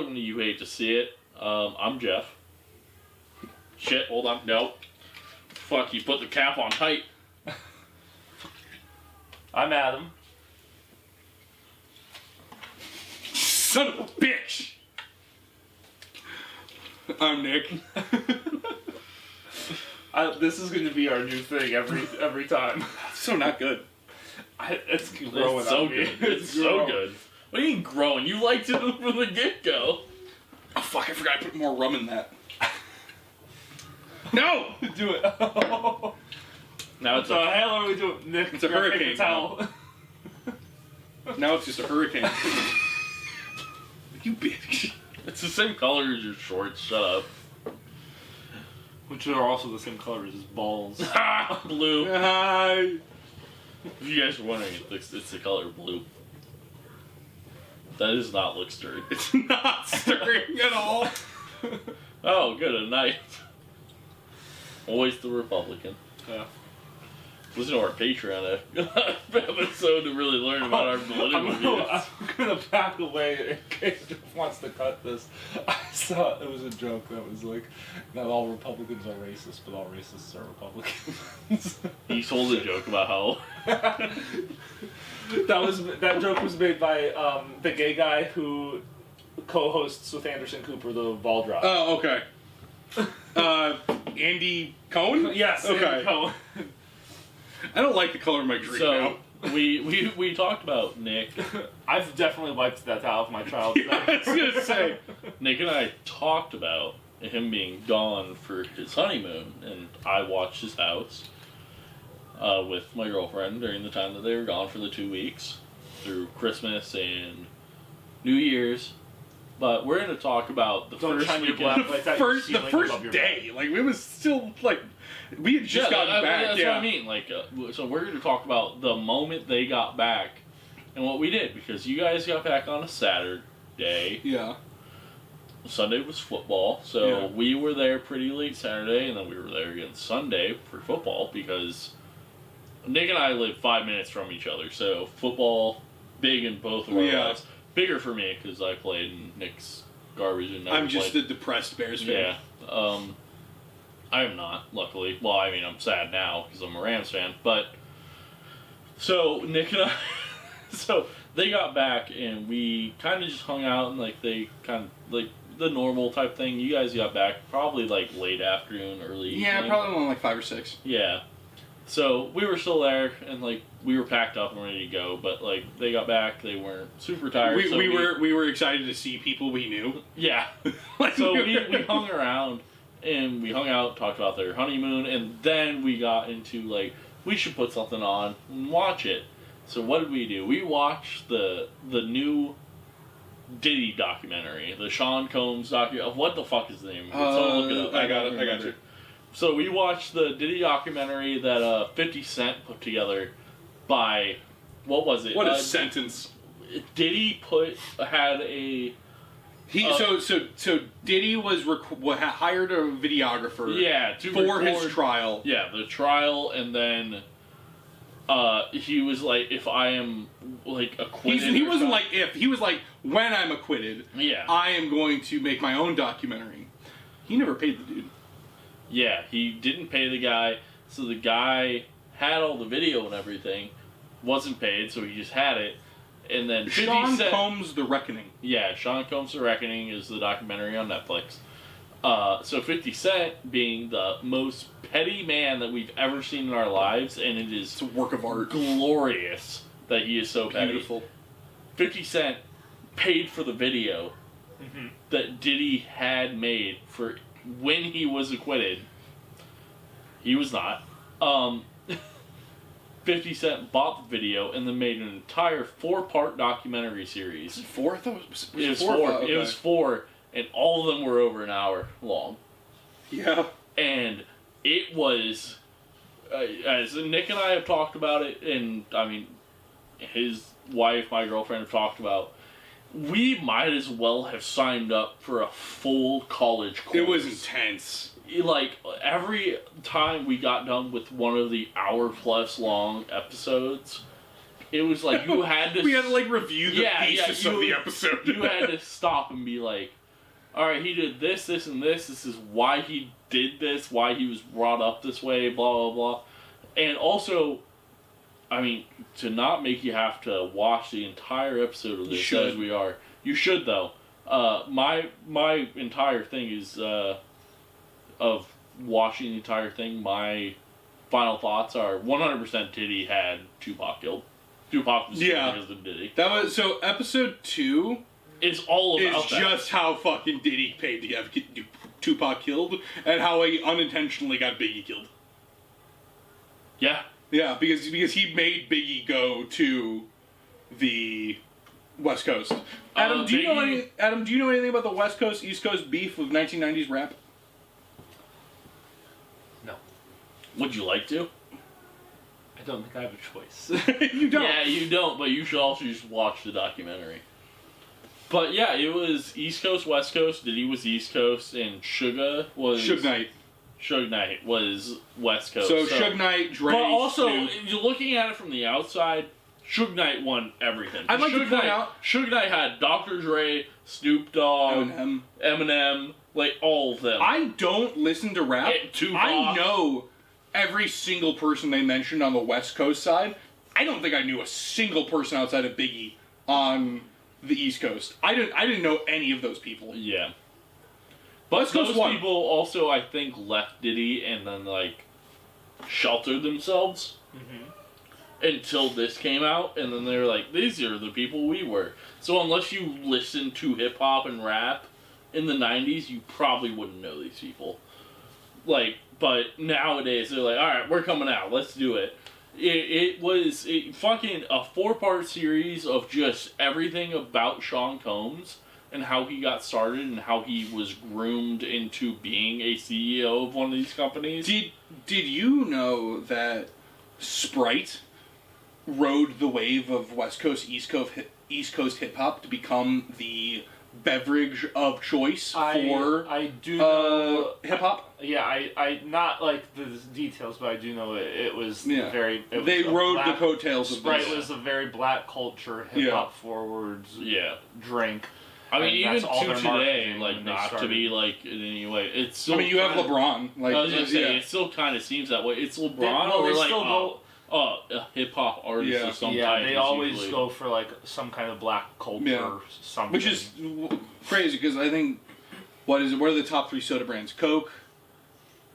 know you hate to see it. I'm Jeff. Shit, hold on. Nope. Fuck, you put the cap on tight. I'm Adam. Son of a bitch! I'm Nick. This is going to be our new thing every time. So not good. It's growing. It's so on me. good. It's so good. What do you mean growing? You liked it from the get-go. Oh fuck, I forgot I put more rum in that. No! Do it. Now it's So the hell are we doing? Nick, It's a hurricane towel. Now it's just a hurricane. You bitch. It's the same color as your shorts. Shut up. Which are also the same color as his balls. Blue. Hi. If you guys are wondering, it's the color blue. That does not look stirred. It's not stirring at all. Oh, good, a knife. Always the Republican. Yeah. Listen to our Patreon episode to really learn about our political views. I'm gonna back away in case Jeff wants to cut this. I saw it was a joke that was like, not all Republicans are racist, but all racists are Republicans. He told a joke about how that joke was made by the gay guy who co-hosts with Anderson Cooper the Ball Drop. Oh, okay. Andy Cohen? Yes. Okay. Andy Cohen. I don't like the color of my drink so now. we talked about Nick. I've definitely wiped that towel with my child. Yeah, I was gonna say. Nick and I talked about him being gone for his honeymoon, and I watched his house with my girlfriend during the time that they were gone for the 2 weeks through Christmas and New Year's. But we're going to talk about the Don't first shine your weekend. black lights out The your first ceiling above your day. Like, it was still, like, we had just gotten back. That's yeah. what I mean. Like, so we're going to talk about the moment they got back and what we did, because you guys got back on a Saturday. Yeah. Sunday was football, so Yeah. we were there pretty late Saturday, and then we were there again Sunday for football, because Nick and I live 5 minutes from each other, so football, big in both of our lives. Bigger for me, because I played in Nick's garbage and never I'm just played. a depressed Bears fan. Yeah. I am not, luckily. Well, I mean, I'm sad now, because I'm a Rams fan, but... So, Nick and I... So, they got back, and we kind of just hung out, and, like, they kind of, like, the normal type thing. You guys got back probably, like, late afternoon, early Yeah, evening. probably only like 5 or 6. Yeah. So, we were still there, and, like, we were packed up and ready to go, but, like, they got back, they weren't super tired. We were excited to see people we knew. Yeah. Like, So, we hung around, and we hung out, talked about their honeymoon, and then we got into, like, we should put something on and watch it. So, what did we do? We watched the new Diddy documentary, the Sean Combs documentary. What the fuck is the name of it? Someone look it up. I got you. So we watched the Diddy documentary that 50 Cent put together by, what was it? What a sentence. Diddy had a... So Diddy was hired a videographer. Yeah, for his trial. Yeah, the trial, and then he was like, if I am like acquitted. He wasn't like if. He was like, when I'm acquitted, Yeah. I am going to make my own documentary. He never paid the dude. Yeah, he didn't pay the guy, so the guy had all the video and everything, wasn't paid, so he just had it, and then 50 Sean Cent, Combs' The Reckoning. Yeah, Sean Combs' The Reckoning is the documentary on Netflix. So 50 Cent being the most petty man that we've ever seen in our lives, and it is It's a work of art. glorious that he is so petty. Beautiful. 50 Cent paid for the video that Diddy had made for when he was acquitted. He was not. 50 Cent bought the video and then made an entire 4-part documentary series. Is it 4? I thought it was 4. Okay. It was 4, and all of them were over an hour long. Yeah. And it was, as Nick and I have talked about it, and I mean, his wife, my girlfriend, have talked about, we might as well have signed up for a full college course. It was intense. Like, every time we got done with one of the hour-plus long episodes, it was like you had to. We had to like review the thesis of the episode. You had to stop and be like, all right, he did this, this, and this. This is why he did this. Why he was brought up this way. Blah blah blah. And also, I mean, to not make you have to watch the entire episode of this as we are. You should though. My entire thing is of watching the entire thing. My final thoughts are 100% Diddy had Tupac killed. Tupac was because of Diddy. That was so. Episode 2 is all about is just how fucking Diddy paid to have Tupac killed, and how he unintentionally got Biggie killed. Yeah. Yeah, because he made Biggie go to the West Coast. Adam, do you know anything about the West Coast East Coast beef of 1990s rap? No. Would you like to? I don't think I have a choice. You don't. Yeah, you don't, but you should also just watch the documentary. But yeah, it was East Coast, West Coast. Diddy was East Coast, and Suge Knight. Suge Knight was West Coast. So Suge Knight, Dre, but also, Snoop. you're looking at it from the outside, Suge Knight won everything. I'd like to point out... Suge Knight had Dr. Dre, Snoop Dogg, Eminem, like, all of them. I don't listen to rap. Tupac. I know every single person they mentioned on the West Coast side. I don't think I knew a single person outside of Biggie on the East Coast. I didn't know any of those people. Yeah. But those people also, I think, left Diddy and then, like, sheltered themselves until this came out. And then they were like, these are the people we were. So unless you listen to hip-hop and rap in the 90s, you probably wouldn't know these people. Like, but nowadays, they're like, alright, we're coming out. Let's do it. It was fucking a 4-part series of just everything about Sean Combs and how he got started and how he was groomed into being a CEO of one of these companies. Did you know that Sprite rode the wave of West Coast, East Coast hip hop to become the beverage of choice for I do know hip hop? Yeah, I not like the details, but I do know it was very. They rode the coattails of Sprite was a very black culture, hip hop forward drink. I mean, even to today, like, not to be, like, in any way, it's still... I mean, you have LeBron. Like, I was gonna say, it still kind of seems that way. It's LeBron or, like, a hip-hop artist of some type. Yeah, they always go for, like, some kind of black culture or something. Which is crazy, because I think, what are the top 3 soda brands? Coke?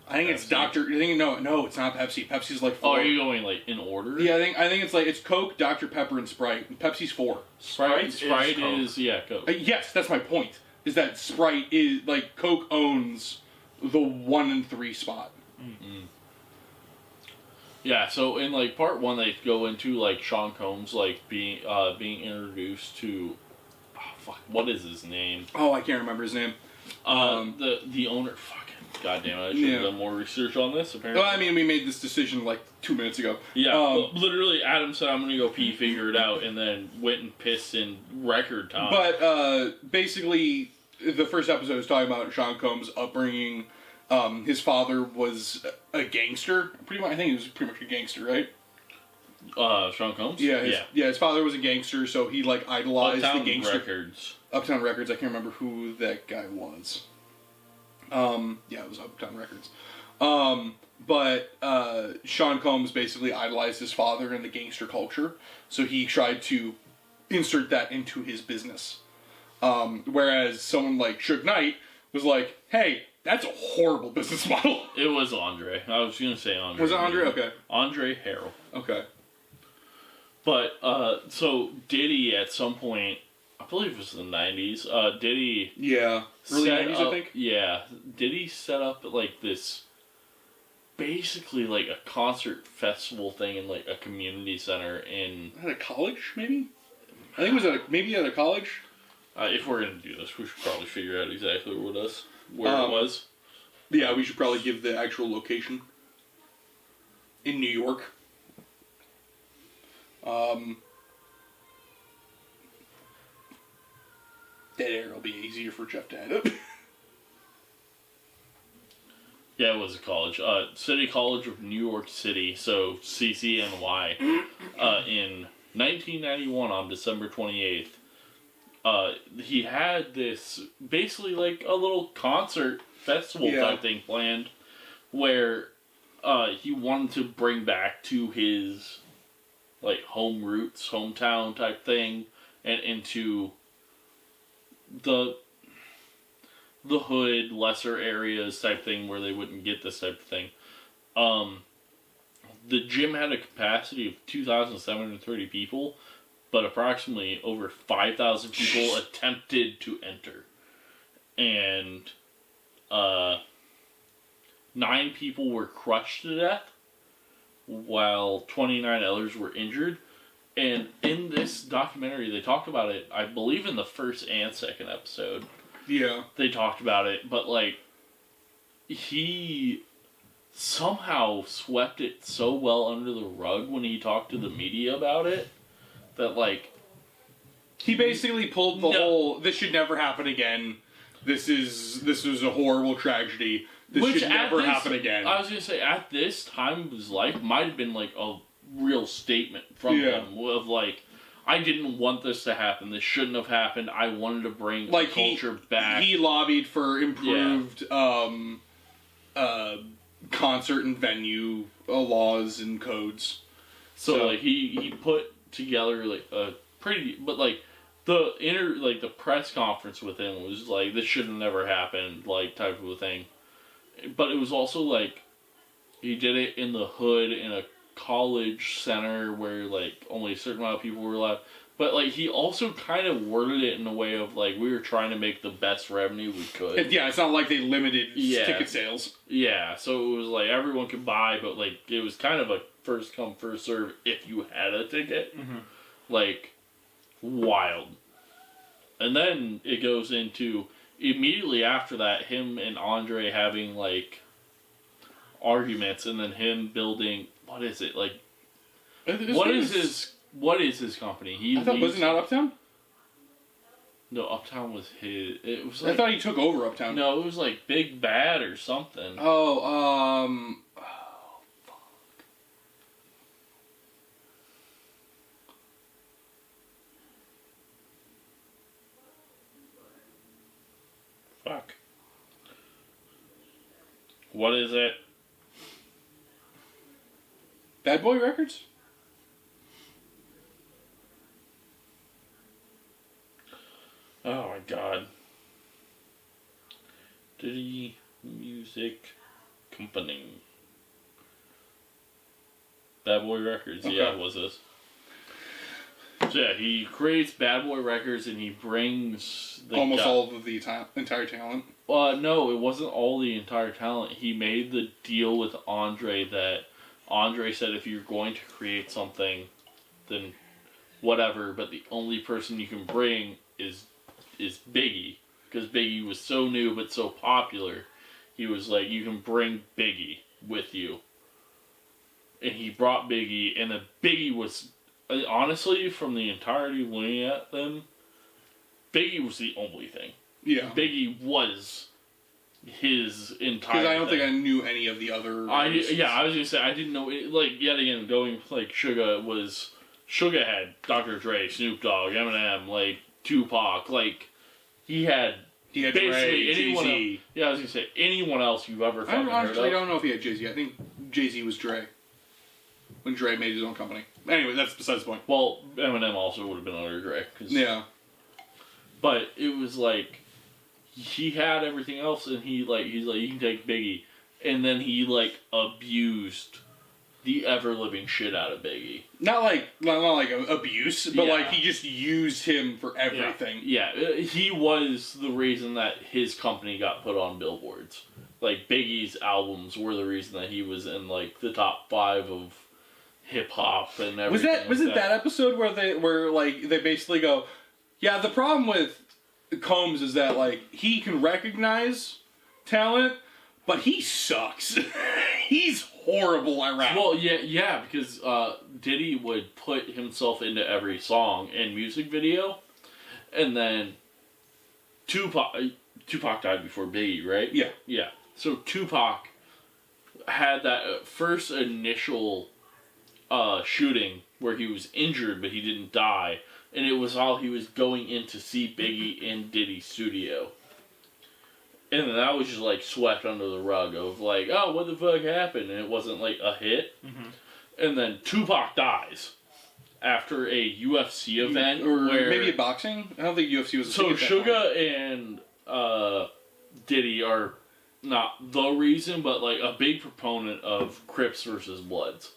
I think it's Dr. No, it's not Pepsi. Pepsi's like 4. Oh, are you going, like, in order? Yeah, I think it's Coke, Dr. Pepper, and Sprite. And Pepsi's 4. Sprite is Coke. Yes, that's my point. Is that Sprite is, like, Coke owns the 1 and 3 spot. Mm-hmm. Yeah, so in, like, part 1, they go into, like, Sean Combs, like, being introduced to... Oh, fuck, what is his name? Oh, I can't remember his name. The owner... Goddamn, I should have done more research on this, apparently. Well, I mean, we made this decision like 2 minutes ago. Yeah, literally, Adam said, I'm going to go pee, figure it out, and then went and pissed in record time. But, basically, the first episode was talking about Sean Combs' upbringing. His father was a gangster. Pretty much, I think he was pretty much a gangster, right? Sean Combs? Yeah, his father was a gangster, so he, like, idolized the gangster. Uptown Records. I can't remember who that guy was. It was Uptown Records. But Sean Combs basically idolized his father in the gangster culture, so he tried to insert that into his business. Whereas someone like Suge Knight was like, hey, that's a horrible business model. It was Andre. I was going to say Andre. Was it Andre? Okay. Andre Harrell. Okay. But, so Diddy at some point, I believe it was in the 90s, Diddy... Yeah. Early 90s, I think? Yeah. Diddy set up, like, this... Basically, like, a concert festival thing in, like, a community center in... At a college, maybe? I think it was maybe at a college. If we're going to do this, we should probably figure out exactly where it was. Yeah, we should probably give the actual location. In New York. Dead air will be easier for Jeff to edit. Yeah, it was a college. City College of New York City, so CCNY, in 1991 on December 28th, he had this basically like a little concert festival type thing planned where he wanted to bring back to his like home roots, hometown type thing, and into the hood, lesser areas type thing where they wouldn't get this type of thing. The gym had a capacity of 2,730 people, but approximately over 5,000 people attempted to enter. And 9 people were crushed to death, while 29 others were injured. And in this documentary, they talked about it, I believe in the first and second episode. Yeah. They talked about it, but like, he somehow swept it so well under the rug when he talked to the media about it, that like... He basically pulled the whole, this should never happen again. This was a horrible tragedy. This should never happen again. I was going to say, at this time of his life, might have been like a real statement from him of like, I didn't want this to happen. This shouldn't have happened. I wanted to bring the culture back. He lobbied for improved concert and venue laws and codes. So like he put together like a pretty, but like the press conference with him was like, this should have never happened, like type of a thing. But it was also like he did it in the hood in a college center where like only a certain amount of people were allowed. But like he also kind of worded it in a way of like, we were trying to make the best revenue we could. Yeah, it's not like they limited ticket sales. Yeah, so it was like everyone could buy, but like it was kind of a first come first serve if you had a ticket. Mm-hmm. Like wild. And then it goes into immediately after that, him and Andre having like arguments, and then him building, what is it like? What is his company? Was it not Uptown? No, Uptown was his. It was. Like, I thought he took over Uptown. No, it was like Big Bad or something. Fuck. What is it? Bad Boy Records? Oh my god. Diddy Music Company. Bad Boy Records, okay. Yeah, it was this. So yeah, he creates Bad Boy Records and he brings all of the entire talent. No, it wasn't all the entire talent. He made the deal with Andre that Andre said, if you're going to create something, then whatever, but the only person you can bring is Biggie. Because Biggie was so new but so popular, he was like, you can bring Biggie with you. And he brought Biggie, and then Biggie was, honestly, from the entirety of looking at them, Biggie was the only thing. Yeah. Biggie was his entire Because I don't thing. think I knew any of the other... I was going to say, I didn't know, like, yet again, going, like, Suga had Dr. Dre, Snoop Dogg, Eminem, like, Tupac, like, he had basically Dre, anyone Jay-Z. else, yeah, I was going to say, anyone else you've ever fucking heard of. I actually don't know if he had Jay-Z. I think Jay-Z was Dre. When Dre made his own company. Anyway, that's besides the point. Well, Eminem also would have been under Dre. Yeah. But it was like, he had everything else, and he's like, you can take Biggie. And then he, like, abused the ever-living shit out of Biggie. Not like abuse, but like he just used him for everything. Yeah, he was the reason that his company got put on billboards. Like, Biggie's albums were the reason that he was in, like, the top 5 of hip-hop and everything. Was it that episode where they basically go, yeah, the problem with Combs is that, like, he can recognize talent, but he sucks. He's horrible at rap. Well, yeah, because Diddy would put himself into every song and music video, and then Tupac died before Biggie, right? Yeah. Yeah. So Tupac had that first initial shooting where he was injured but he didn't die, and it was while he was going in to see Biggie in Diddy's studio. And then that was just like swept under the rug of like, oh, what the fuck happened? And it wasn't like a hit. Mm-hmm. And then Tupac dies after a UFC event, or where maybe a boxing. I don't think UFC was. So Suga and Diddy are not the reason, but like a big proponent of Crips versus Bloods.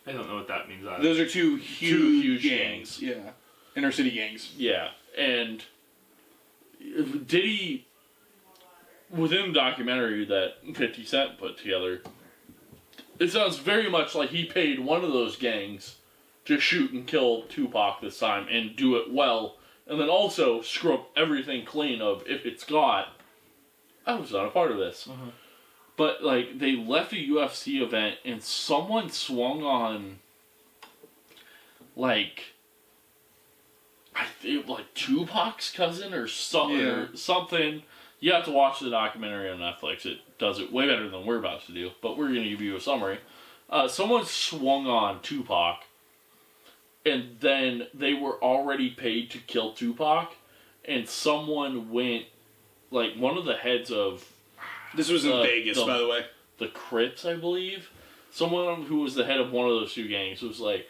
I don't know what that means either. Those are two huge gangs. Yeah, inner city gangs. Yeah, and Diddy, within the documentary that 50 Cent put together, it sounds very much like he paid one of those gangs to shoot and kill Tupac this time and do it well, and then also scrub everything clean of, if it's got, I was not a part of this. Uh-huh. But, like, they left a UFC event and someone swung on, like, I think, like, Tupac's cousin or something. You have to watch the documentary on Netflix. It does it way better than we're about to do, but we're going to give you a summary. Someone swung on Tupac, and then they were already paid to kill Tupac, and someone went, like, one of the heads of... This was in Vegas, by the way. The Crips, I believe. Someone who was the head of one of those two gangs was, like,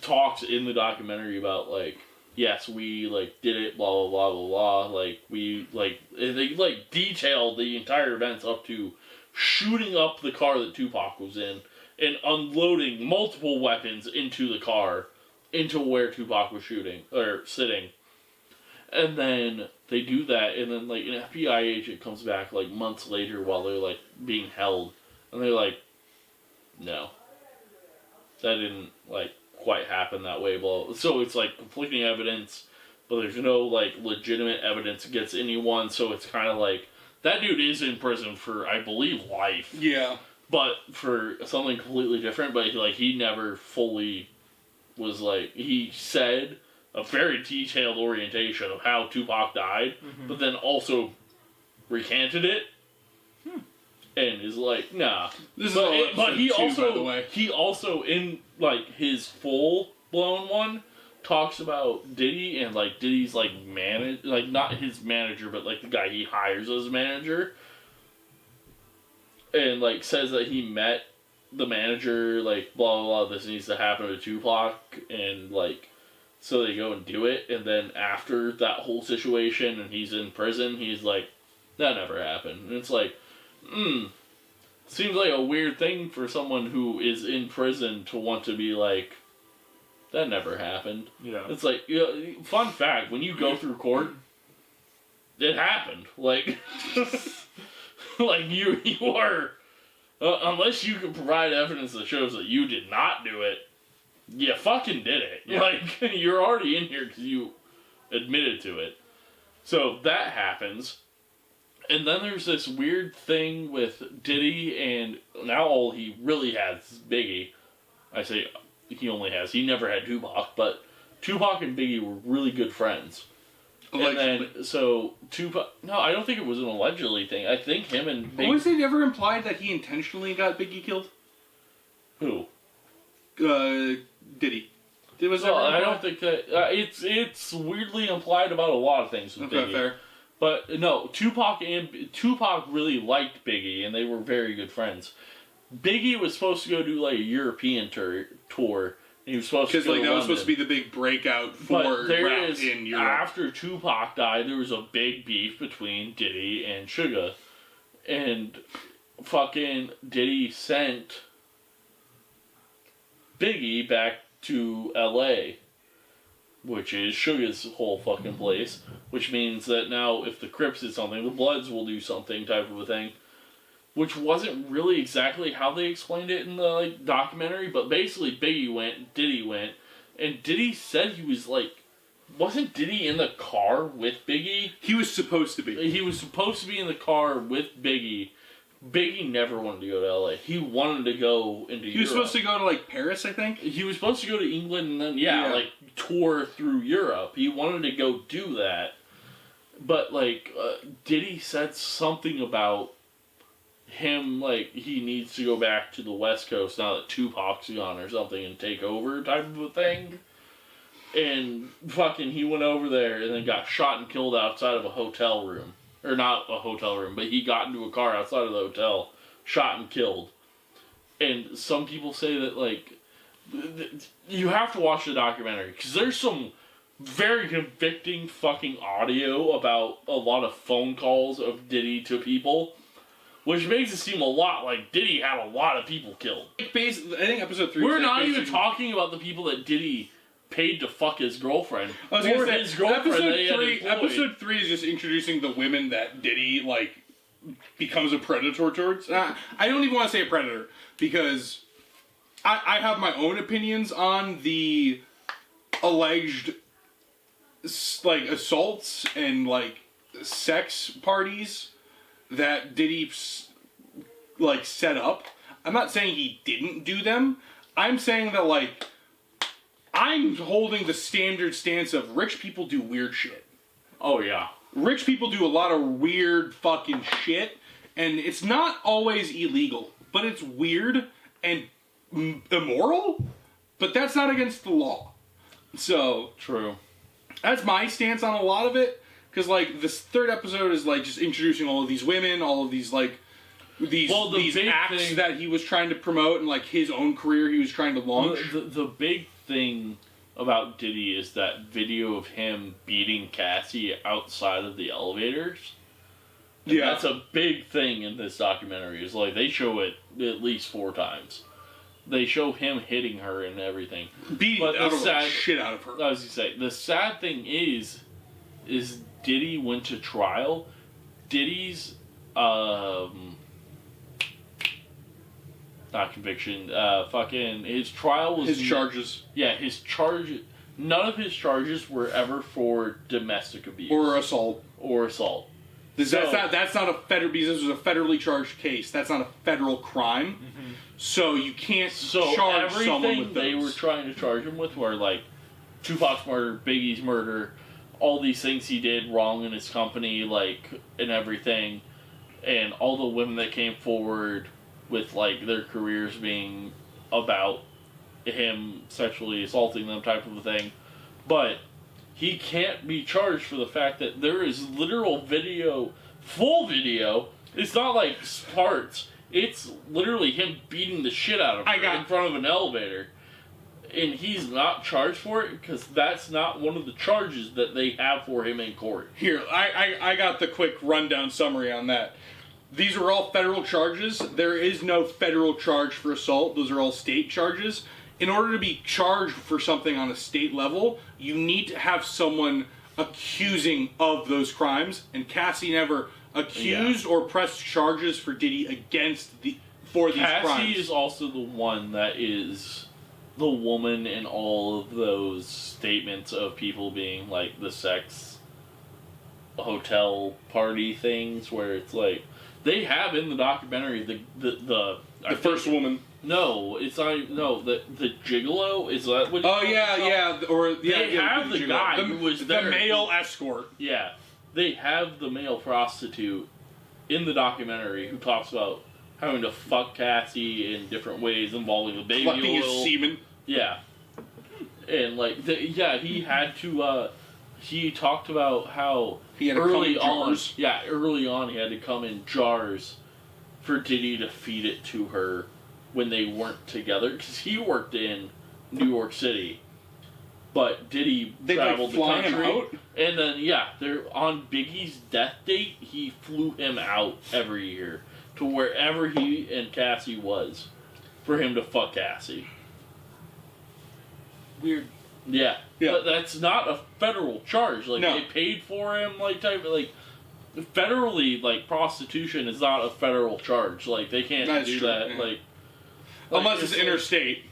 talks in the documentary about, like, yes, we, like, did it, blah, blah, blah, blah, blah. Like, we, like, they, like, detailed the entire events up to shooting up the car that Tupac was in and unloading multiple weapons into the car, into where Tupac was shooting, or sitting. And then they do that, and then, like, an FBI agent comes back, like, months later while they're, like, being held. And they're like, no. That didn't, like, quite happen that way. Blah. So it's, like, conflicting evidence, but there's no, like, legitimate evidence against anyone, so it's kind of like, that dude is in prison for, I believe, life. Yeah. But for something completely different, but, like, he never fully was, like, he said a very detailed orientation of how Tupac died, but then also recanted it, and is like, nah. But he also, by the way. He also, in, like, his full-blown one, talks about Diddy and, like, Diddy's, like, like, not his manager, but, like, the guy he hires as manager, and, like, says that he met the manager, like, blah, blah, blah, this needs to happen to Tupac, and, like, so they go and do it, and then after that whole situation, and he's in prison, he's like, that never happened. And it's like, seems like a weird thing for someone who is in prison to want to be like, that never happened. Yeah. It's like, you know, fun fact, when you go through court, it happened. Like, like you are, unless you can provide evidence that shows that you did not do it, you fucking did it. Yeah. Like, you're already in here because you admitted to it. So that happens. And then there's this weird thing with Diddy, and now all he really has is Biggie. I say he never had Tupac, but Tupac and Biggie were really good friends. Allegedly. And then, so, Tupac... No, I don't think it was an allegedly thing. I think him and Biggie... Was it ever implied that he intentionally got Biggie killed? Who? Diddy. I don't think that... it's weirdly implied about a lot of things with Biggie. Fair. But, no, Tupac really liked Biggie, and they were very good friends. Biggie was supposed to go do, like, a European tour, and he was supposed to go to London. Because, like, that was supposed to be the big breakout for rap in Europe. After Tupac died, there was a big beef between Diddy and Suga. And fucking Diddy sent Biggie back to L.A., which is Suga's whole fucking place, which means that now if the Crips did something, the Bloods will do something type of a thing, which wasn't really exactly how they explained it in the, like, documentary, but basically Biggie went, Diddy went, and Diddy said he was, like, wasn't Diddy in the car with Biggie? He was supposed to be. He was supposed to be in the car with Biggie. Biggie never wanted to go to LA. He wanted to go into Europe. He was supposed to go to, like, Paris, I think? He was supposed to go to England and then, like, tour through Europe. He wanted to go do that. But, like, Diddy said something about him, like, he needs to go back to the West Coast now that Tupac's gone or something and take over type of a thing. And fucking he went over there and then got shot and killed outside of a hotel room. Or not a hotel room, but he got into a car outside of the hotel, shot and killed. And some people say that, like, you have to watch the documentary, because there's some very convicting fucking audio about a lot of phone calls of Diddy to people, which makes it seem a lot like Diddy had a lot of people killed. I think episode 3... We're not even talking about the people that Diddy paid to fuck his girlfriend. I was gonna say, his girlfriend episode 3 is just introducing the women that Diddy, like, becomes a predator towards. I don't even want to say a predator, because I have my own opinions on the alleged, like, assaults and, like, sex parties that Diddy, like, set up. I'm not saying he didn't do them. I'm saying that, like, I'm holding the standard stance of rich people do weird shit. Oh, yeah. Rich people do a lot of weird fucking shit, and it's not always illegal, but it's weird and immoral, but that's not against the law. So, true. That's my stance on a lot of it, because, like, this third episode is, like, just introducing all of these women, all of these, like, these acts that he was trying to promote, and, like, his own career he was trying to launch. The big thing about Diddy is that video of him beating Cassie outside of the elevators. And that's a big thing in this documentary. Is like they show it at least 4 times. They show him hitting her and everything. Beating the shit out of her. I was gonna say, the sad thing is Diddy went to trial. Diddy's not conviction. Fucking his trial was his charges. Yeah, his charge. None of his charges were ever for domestic abuse or assault. So, that's not a federal, because this was a federally charged case. That's not a federal crime. Mm-hmm. So you can't charge someone with those. They were trying to charge him with were like Tupac's murder, Biggie's murder, all these things he did wrong in his company, like, and everything, and all the women that came forward with, like, their careers being about him sexually assaulting them type of a thing. But he can't be charged for the fact that there is literal video, full video. It's not like parts. It's literally him beating the shit out of her in front of an elevator. And he's not charged for it because that's not one of the charges that they have for him in court. Here, I got the quick rundown summary on that. These are all federal charges. There is no federal charge for assault. Those are all state charges. In order to be charged for something on a state level, you need to have someone accusing of those crimes. And Cassie never accused or pressed charges for Diddy for these crimes. Cassie is also the one that is the woman in all of those statements of people being like the sex hotel party things, where it's like they have in the documentary the first woman. No, it's not. No, the gigolo, is that what? Oh yeah, they have the guy who was there. The male escort. Yeah, they have the male prostitute in the documentary who talks about having to fuck Cassie in different ways involving the baby collecting oil. His semen. Yeah, and like he had to. He talked about how he had to come in jars. Early on he had to come in jars for Diddy to feed it to her when they weren't together, because he worked in New York City, but Diddy traveled the country, and then they're on Biggie's death date. He flew him out every year to wherever he and Cassie was, for him to fuck Cassie. Weird. Yeah, but that's not a federal charge. Like they paid for him, federally, like prostitution is not a federal charge. Like they can't do that. Yeah. Like unless it's interstate,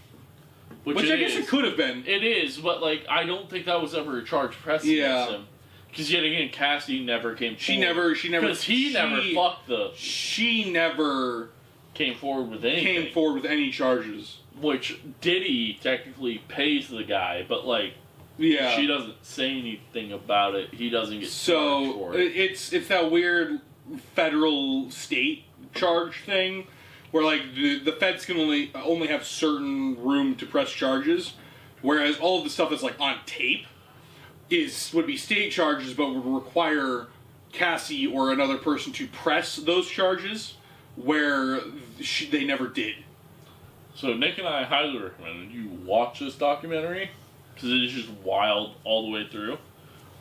which I guess it could have been. It is, but like I don't think that was ever a charge pressed against him. Because yet again, Cassie never came. She never. Because he never fucked the. She never came forward with anything. Came forward with any charges. Which Diddy technically pays the guy, but like, she doesn't say anything about it. He doesn't get charged for it. It's that weird federal state charge thing, where like the feds can only have certain room to press charges, whereas all of the stuff that's like on tape would be state charges, but would require Cassie or another person to press those charges, where they never did. So Nick and I highly recommend you watch this documentary, because it is just wild all the way through.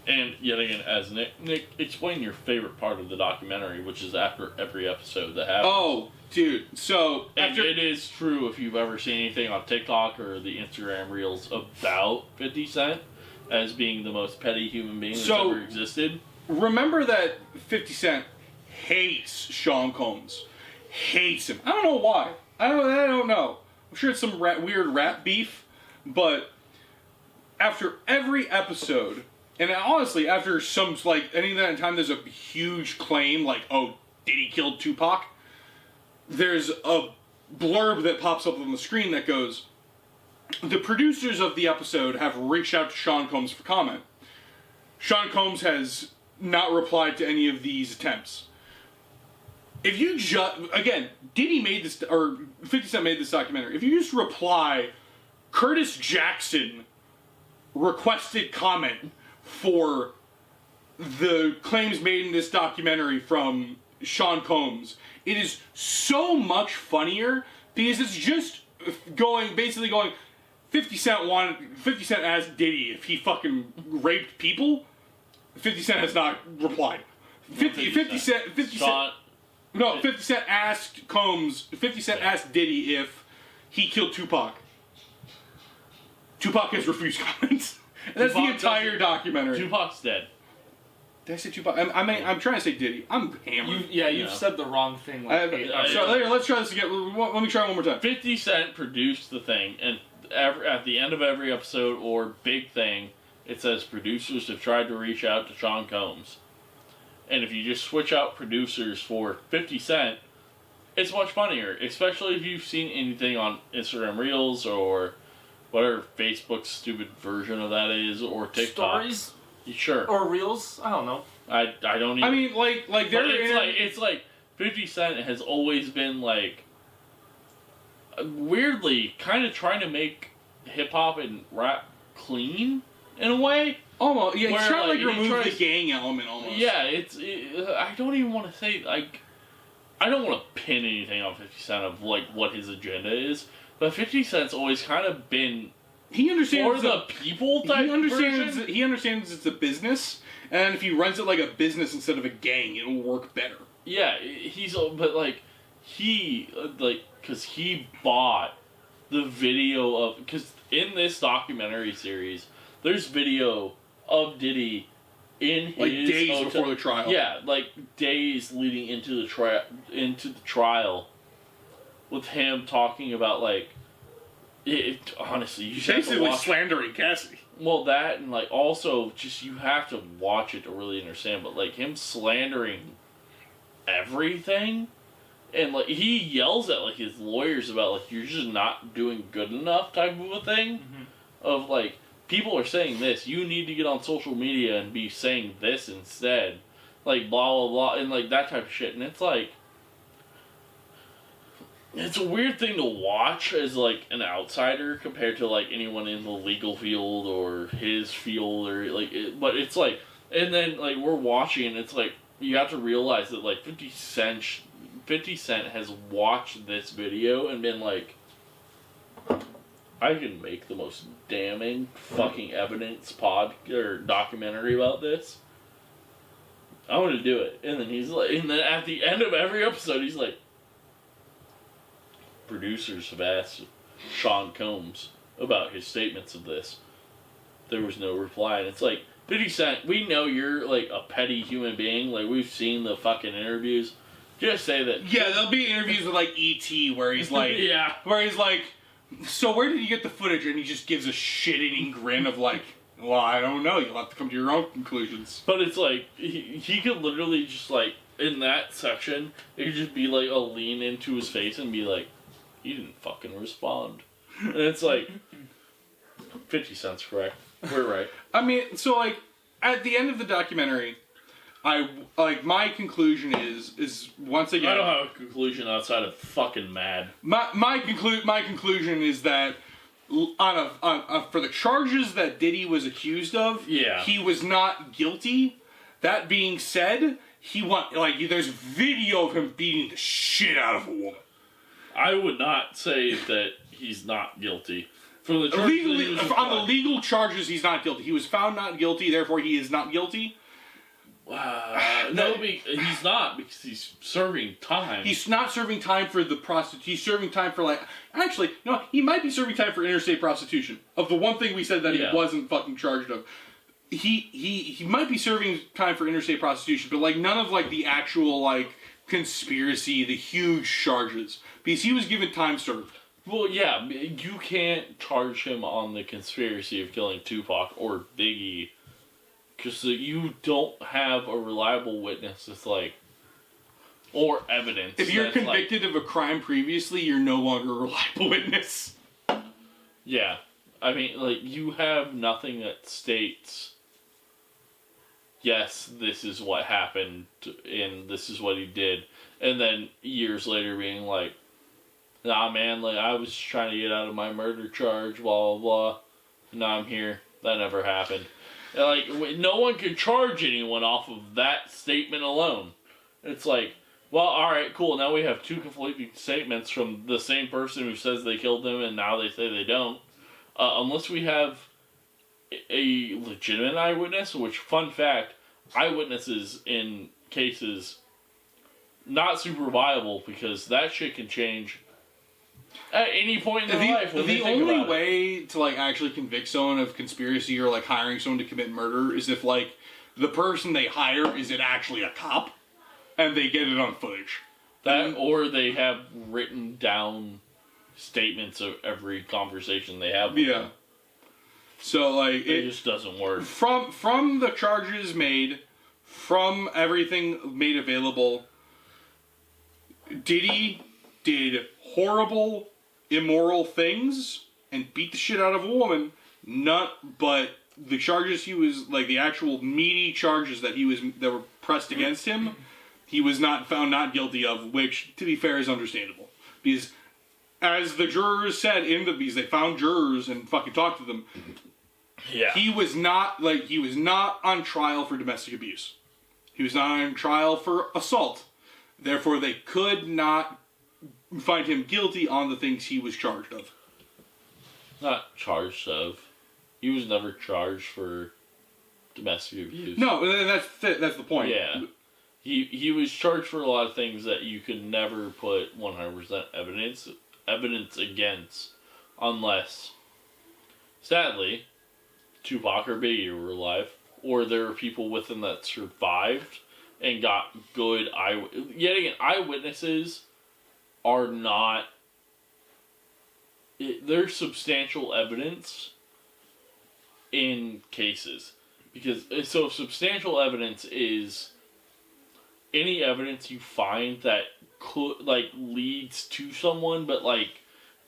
And yet again, as Nick, explain your favorite part of the documentary, which is after every episode that happens. Oh, dude. So and it is true if you've ever seen anything on TikTok or the Instagram reels about 50 Cent as being the most petty human being that's ever existed. Remember that 50 Cent hates Sean Combs. Hates him. I don't know why. I don't know. I'm sure it's some weird rap beef, but after every episode, and honestly, after some, like, any time there's a huge claim, like, oh, Diddy killed Tupac, there's a blurb that pops up on the screen that goes, the producers of the episode have reached out to Sean Combs for comment. Sean Combs has not replied to any of these attempts. If you again, Diddy made this, or 50 Cent made this documentary. If you just reply, Curtis Jackson requested comment for the claims made in this documentary from Sean Combs, it is so much funnier because it's just basically going, 50 Cent asked Diddy if he fucking raped people. 50 Cent has not replied. 50 Cent asked Combs, 50 Cent asked Diddy if he killed Tupac. Tupac has refused comments. And that's the entire documentary. Tupac's dead. Did I say Tupac? I'm trying to say Diddy. I'm hammered. You've said the wrong thing. Let's try this again. Let me try one more time. 50 Cent produced the thing, and at the end of every episode or big thing, it says producers have tried to reach out to Sean Combs. And if you just switch out producers for 50 Cent, it's much funnier, especially if you've seen anything on Instagram Reels or whatever Facebook's stupid version of that is, or TikTok. Stories? Sure. Or Reels? I don't know. I don't even... I mean, like it's like 50 Cent has always been, like, weirdly kind of trying to make hip-hop and rap clean, in a way. Almost, yeah, he's trying to, like, remove the gang element, almost. Yeah, I don't even want to say, like... I don't want to pin anything on 50 Cent of, like, what his agenda is, but 50 Cent's always kind of been... He understands for the people type version. He understands it's a business, and if he runs it like a business instead of a gang, it'll work better. Yeah, because he bought the video of... Because in this documentary series, there's video of Diddy in his... Like days before the trial. Yeah, like days leading into the trial, with him talking about, like... honestly, you should basically slandering Cassie. Well, that, and, like, also, just, you have to watch it to really understand, but, like, him slandering everything, and, like, he yells at, like, his lawyers about, like, you're just not doing good enough type of a thing, of, like, people are saying this, you need to get on social media and be saying this instead, like, blah, blah, blah, and, like, that type of shit, and it's, like, it's a weird thing to watch as, like, an outsider compared to, like, anyone in the legal field or his field or, like, but it's, like, and then, like, we're watching and it's, like, you have to realize that, like, 50 Cent has watched this video and been, like, I can make the most damning fucking evidence or documentary about this. I'm gonna do it. And then he's like, and then at the end of every episode, he's like, producers have asked Sean Combs about his statements of this. There was no reply, and it's like, 50 Cent, we know you're, like, a petty human being, like, we've seen the fucking interviews. Just say that. Yeah, there'll be interviews with, like, E.T. where he's like, yeah. Where he's like, so where did you get the footage? And he just gives a shit-eating grin of, like, well, I don't know, you'll have to come to your own conclusions. But it's like, he could literally just, like, in that section, it could just be, like, a lean into his face and be like, he didn't fucking respond. And it's like, 50 Cent's correct. We're right. I mean, so, like, at the end of the documentary, my conclusion is once again. I don't have a conclusion outside of fucking mad. My conclusion is that for the charges that Diddy was accused of, he was not guilty. That being said, there's video of him beating the shit out of a woman. I would not say that he's not guilty. For the charges on the legal charges, he's not guilty. He was found not guilty, therefore he is not guilty. No, he's not, because he's serving time. He's not serving time for the prostitution. He's serving time for, actually, no, he might be serving time for interstate prostitution. Of the one thing we said that he wasn't fucking charged of. He might be serving time for interstate prostitution, but, none of, the actual, conspiracy, the huge charges. Because he was given time served. Well, yeah, you can't charge him on the conspiracy of killing Tupac or Biggie, because you don't have a reliable witness that's or evidence. If you're convicted of a crime previously, you're no longer a reliable witness. Yeah. I mean, you have nothing that states, yes, this is what happened, and this is what he did. And then years later being nah, man, I was trying to get out of my murder charge, blah, blah, blah. Now I'm here. That never happened. No one can charge anyone off of that statement alone. It's well, alright, cool, now we have two conflicting statements from the same person who says they killed him and now they say they don't. Unless we have a legitimate eyewitness, which, fun fact, eyewitnesses in cases, not super viable, because that shit can change at any point in their life. The only way to actually convict someone of conspiracy or hiring someone to commit murder is if the person they hire is actually a cop and they get it on footage. That, or they have written down statements of every conversation they have with them. So it just doesn't work. From the charges made, from everything made available, Diddy did horrible, immoral things and beat the shit out of a woman. But the charges he was the actual meaty charges that were pressed against him, he was not found not guilty of, which, to be fair, is understandable. Because as the jurors said because they found jurors and fucking talked to them, he was not on trial for domestic abuse. He was not on trial for assault. Therefore, they could not find him guilty on the things he was charged of. Not charged of. He was never charged for domestic abuse. No, that's the point. Yeah. He was charged for a lot of things that you could never put 100% evidence against, unless, sadly, Tupac or Biggie were alive, or there were people with him that survived and got good eyewitnesses are not. There's substantial evidence in cases, because substantial evidence is any evidence you find that could leads to someone, but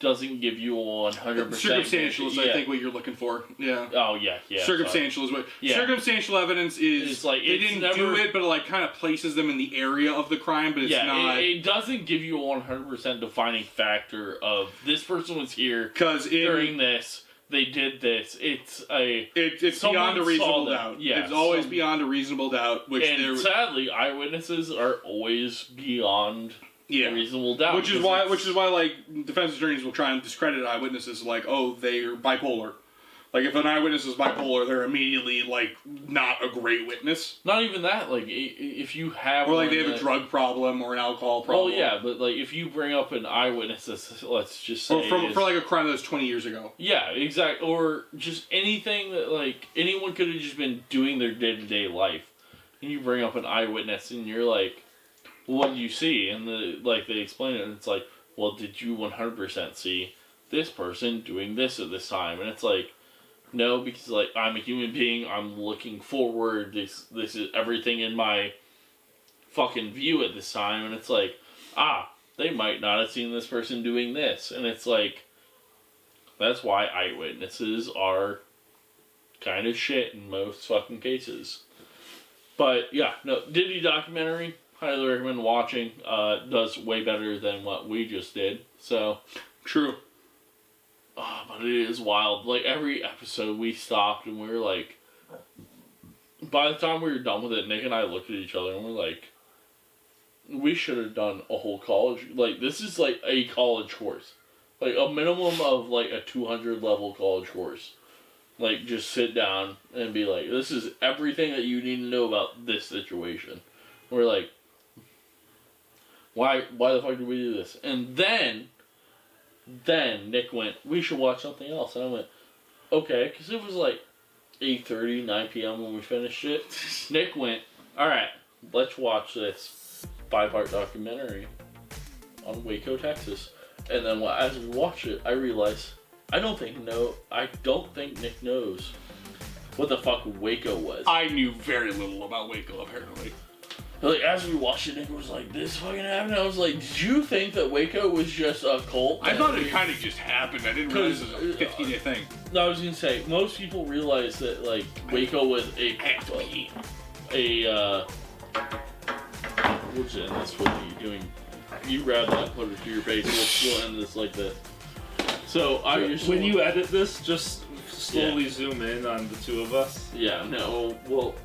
doesn't give you a 100%. Circumstantial is, I think, what you're looking for. Yeah. Oh yeah. Circumstantial is what. Yeah. Circumstantial evidence is. It's they didn't do it, but it kind of places them in the area of the crime, but it's not. It doesn't give you a 100% defining factor of this person was here during this. They did this. It's beyond a reasonable doubt. Yeah, it's always beyond a reasonable doubt. Sadly, eyewitnesses are always beyond. Reasonable doubt. Which is why defense attorneys will try and discredit eyewitnesses they're bipolar. If an eyewitness is bipolar, they're immediately not a great witness. Not even that. If you have they have a drug problem or an alcohol problem. Well, yeah, but if you bring up an eyewitness that's, let's just say, for a crime that was 20 years ago. Yeah, exactly. Or just anything that anyone could have just been doing their day-to-day life, and you bring up an eyewitness and you're what do you see? And they explain it, and it's well, did you 100% see this person doing this at this time? And it's no, because I'm a human being, I'm looking forward, this is everything in my fucking view at this time, and it's they might not have seen this person doing this, and it's that's why eyewitnesses are kind of shit in most fucking cases. But yeah, no, Diddy Documentary, highly recommend watching. Does way better than what we just did. So True. but it is wild. Like every episode, we stopped and we were like, by the time we were done with it, Nick and I looked at each other and we're like, we should have done a whole college. Like this is like a college course, like a minimum of like a 200 level college course. Like, just sit down and be like, this is everything that you need to know about this situation. We're like, why the fuck did we do this? And then Nick went, we should watch something else. And I went, okay, because it was like 8:30, 9 p.m. when we finished it. Nick went, alright, let's watch this 5-part documentary on Waco, Texas. And then as we watched it, I realized, I don't think Nick knows what the fuck Waco was. I knew very little about Waco, apparently. Like, as we watched it, Nick was like, this fucking happened? I was like, did you think that Waco was just a cult? I thought it kind of just happened. I didn't realize it was a 15-day thing. No, I was gonna say, most people realize that, like, Waco was what's in this? What are you doing? You grab that, put it to your face, we'll end this like this. So, when you edit this, just slowly zoom in on the two of us. Yeah, no, well,